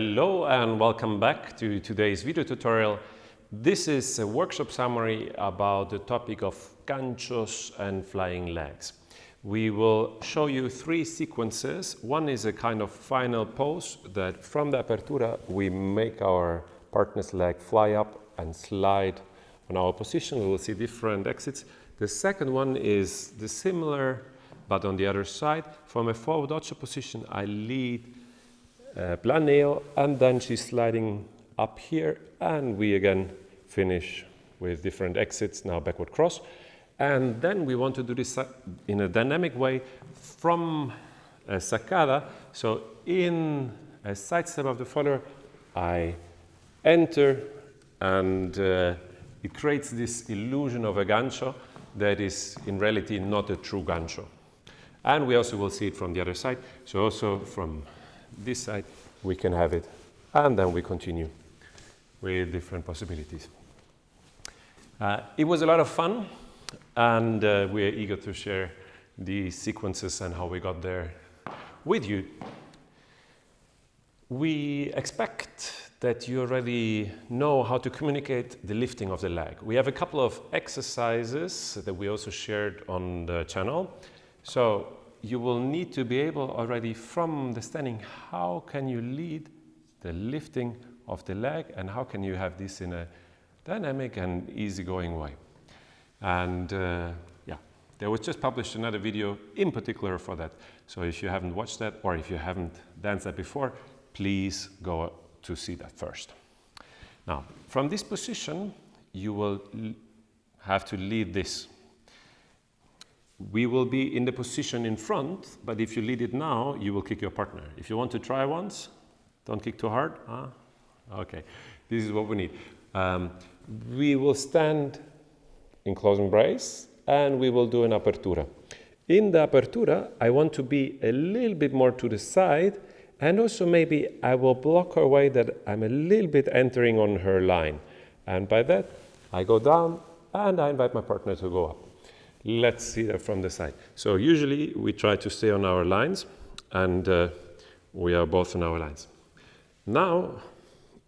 Hello and welcome back to today's video tutorial. This is a workshop summary about the topic of ganchos and flying legs. We will show you three sequences. One is a kind of final pose that from the apertura we make our partner's leg fly up and slide on our position. We will see different exits. The second one is the similar but on the other side. From a forward Ocho position I lead planeo, and then she's sliding up here, and we again finish with different exits, now backward cross. And then we want to do this in a dynamic way from a sacada. So in a side step of the follower, I enter, and it creates this illusion of a gancho that is in reality not a true gancho. And we also will see it from the other side. So also from this side we can have it, and then we continue with different possibilities. It was a lot of fun, and we are eager to share these sequences and how we got there with you. We expect that you already know how to communicate the lifting of the leg. We have a couple of exercises that we also shared on the channel. So you will need to be able already from the standing, how can you lead the lifting of the leg, and how can you have this in a dynamic and easygoing way. And yeah, there was just published another video in particular for that. So if you haven't watched that, or if you haven't danced that before, please go to see that first. Now, from this position, you will have to lead this. We will be in the position in front, but if you lead it now, you will kick your partner. If you want to try once, don't kick too hard. Okay, this is what we need. We will stand in close embrace, and we will do an apertura. In the apertura, I want to be a little bit more to the side, and also maybe I will block her way that I'm a little bit entering on her line. And by that, I go down, and I invite my partner to go up. Let's see that from the side. So usually we try to stay on our lines, and we are both on our lines. Now,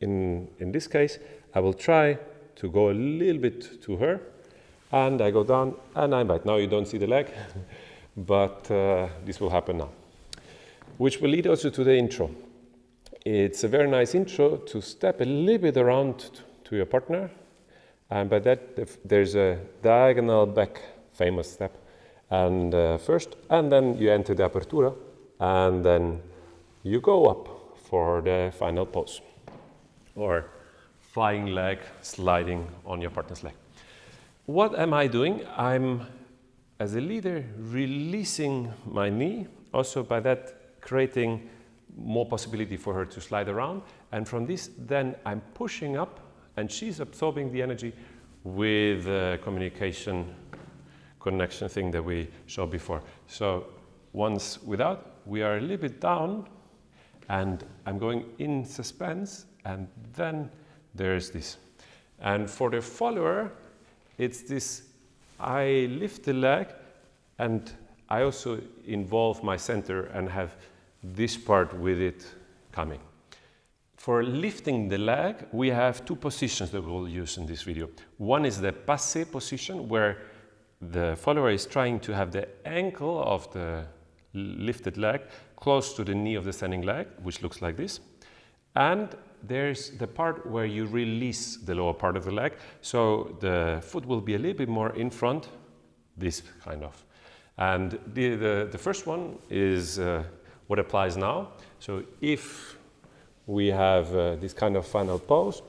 in this case, I will try to go a little bit to her, and I go down and I bite. Now you don't see the leg, but this will happen now. Which will lead also to the intro. It's a very nice intro to step a little bit around to your partner, and by that there's a diagonal back famous step, and first, and then you enter the apertura, and then you go up for the final pose, or flying leg sliding on your partner's leg. What am I doing? I'm, as a leader, releasing my knee, also by that creating more possibility for her to slide around, and from this then I'm pushing up, and she's absorbing the energy with communication connection thing that we showed before. So once without, we are a little bit down, and I'm going in suspense, and then there's this. And for the follower, it's this, I lift the leg, and I also involve my center and have this part with it coming. For lifting the leg, we have two positions that we will use in this video. One is the Passé position, where the follower is trying to have the ankle of the lifted leg close to the knee of the standing leg, which looks like this. And there's the part where you release the lower part of the leg, so the foot will be a little bit more in front, this kind of. And the first one is what applies now. So if we have this kind of final pose,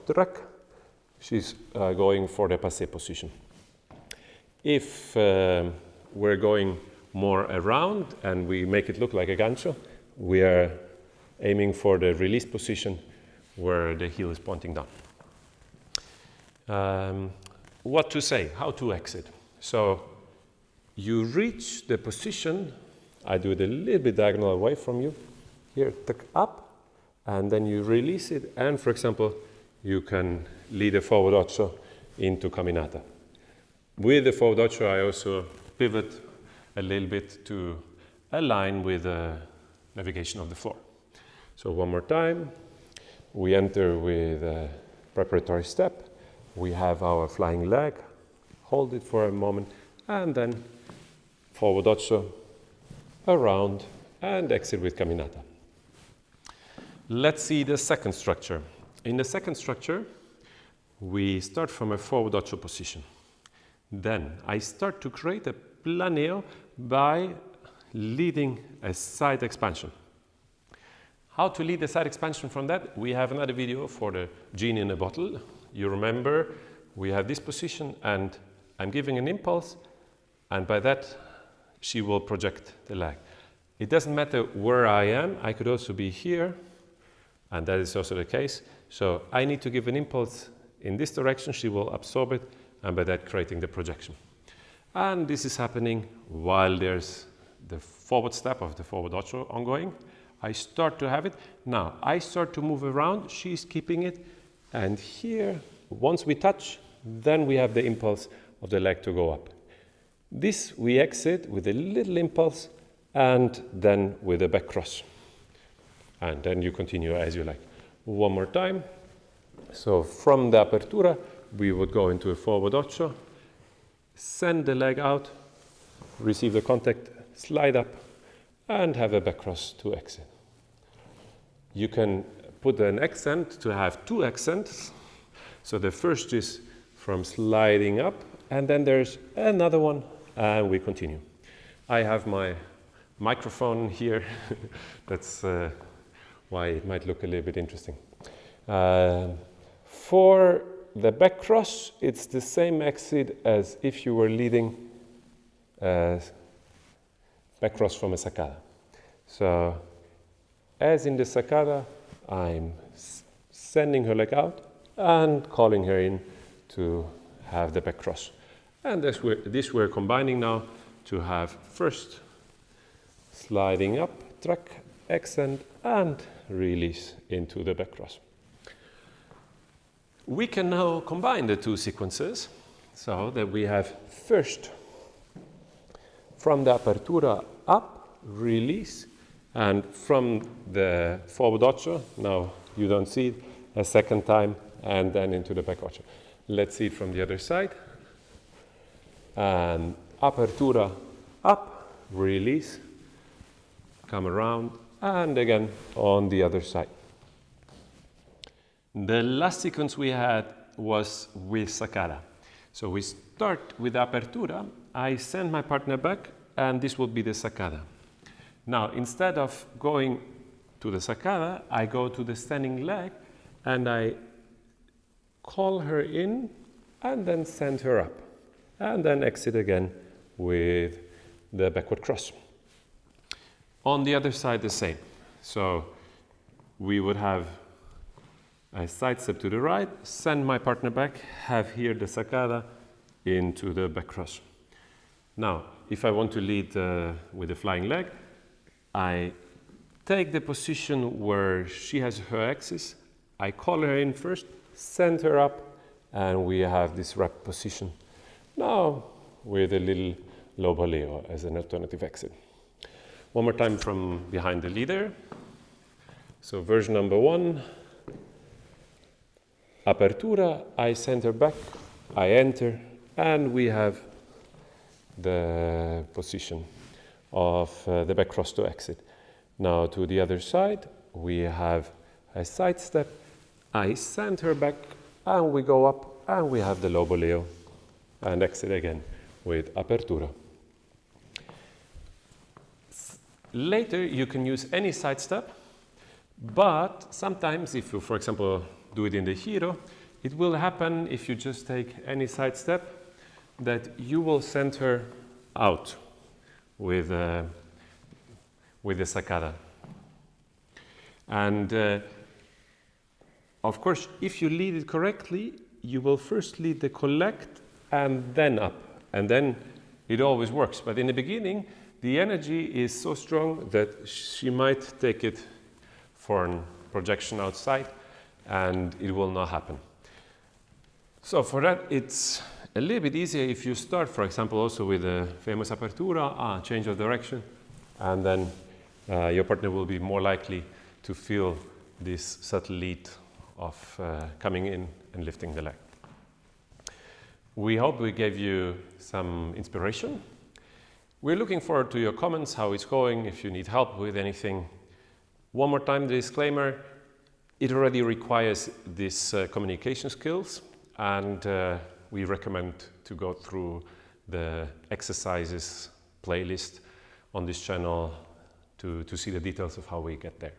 she's going for the Passé position. If we're going more around and we make it look like a gancho, we are aiming for the release position where the heel is pointing down. What to say, how to exit. So you reach the position, I do it a little bit diagonal away from you, here, tuck up, and then you release it, and for example, you can lead a forward Ocho into Caminita. With the forward Ocho, I also pivot a little bit to align with the navigation of the floor. So one more time, we enter with a preparatory step. We have our flying leg, hold it for a moment, and then forward ocho, around, and exit with caminata. Let's see the second structure. In the second structure, we start from a forward ocho position. Then I start to create a planeo by leading a side expansion. How to lead the side expansion from that? We have another video for the genie in a bottle. You remember, we have this position and I'm giving an impulse, and by that she will project the leg. It doesn't matter where I am, I could also be here, and that is also the case. So I need to give an impulse in this direction, she will absorb it, and by that creating the projection. And this is happening while there's the forward step of the forward ocho ongoing. I start to have it. Now I start to move around, she's keeping it, and here, once we touch, then we have the impulse of the leg to go up. This we exit with a little impulse and then with a back cross. And then you continue as you like. One more time. So from the apertura, we would go into a forward ocho, send the leg out, receive the contact, slide up, and have a back cross to exit. You can put an accent to have two accents. So the first is from sliding up, and then there's another one, and we continue. I have my microphone here. That's why it might look a little bit interesting. For the back cross, it's the same exit as if you were leading back cross from a sacada. So as in the sacada, I'm sending her leg out and calling her in to have the back cross. And this we're combining now to have first sliding up, track, accent, and release into the back cross. We can now combine the two sequences so that we have first from the apertura up, release, and from the forward ocho, now you don't see it, a second time, and then into the back ocho. Let's see it from the other side. And apertura up, release, come around, and again on the other side. The last sequence we had was with sacada. So we start with apertura, I send my partner back, and this will be the sacada. Now, instead of going to the sacada, I go to the standing leg, and I call her in, and then send her up, and then exit again with the backward cross. On the other side, the same. So we would have a side step to the right, send my partner back, have here the sacada into the back cross. Now, if I want to lead with the flying leg, I take the position where she has her axis, I call her in first, send her up, and we have this wrap position. Now, with a little low boleo as an alternative exit. One more time from behind the leader. So version number one, apertura, I send her back, I enter, and we have the position of the back cross to exit. Now to the other side, we have a side step, I send her back, and we go up, and we have the low boleo, and exit again with apertura. Later, you can use any side step, but sometimes if you, for example, do it in the giro, it will happen if you just take any side step that you will send her out with the sacada. And of course, if you lead it correctly, you will first lead the collect and then up, and then it always works. But in the beginning, the energy is so strong that she might take it for a projection outside, and it will not happen. So for that, it's a little bit easier if you start, for example, also with the famous apertura, change of direction, and then your partner will be more likely to feel this subtle lead of coming in and lifting the leg. We hope we gave you some inspiration. We're looking forward to your comments, how it's going, if you need help with anything. One more time, the disclaimer, it already requires these communication skills, and we recommend to go through the exercises playlist on this channel to see the details of how we get there.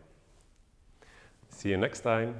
See you next time.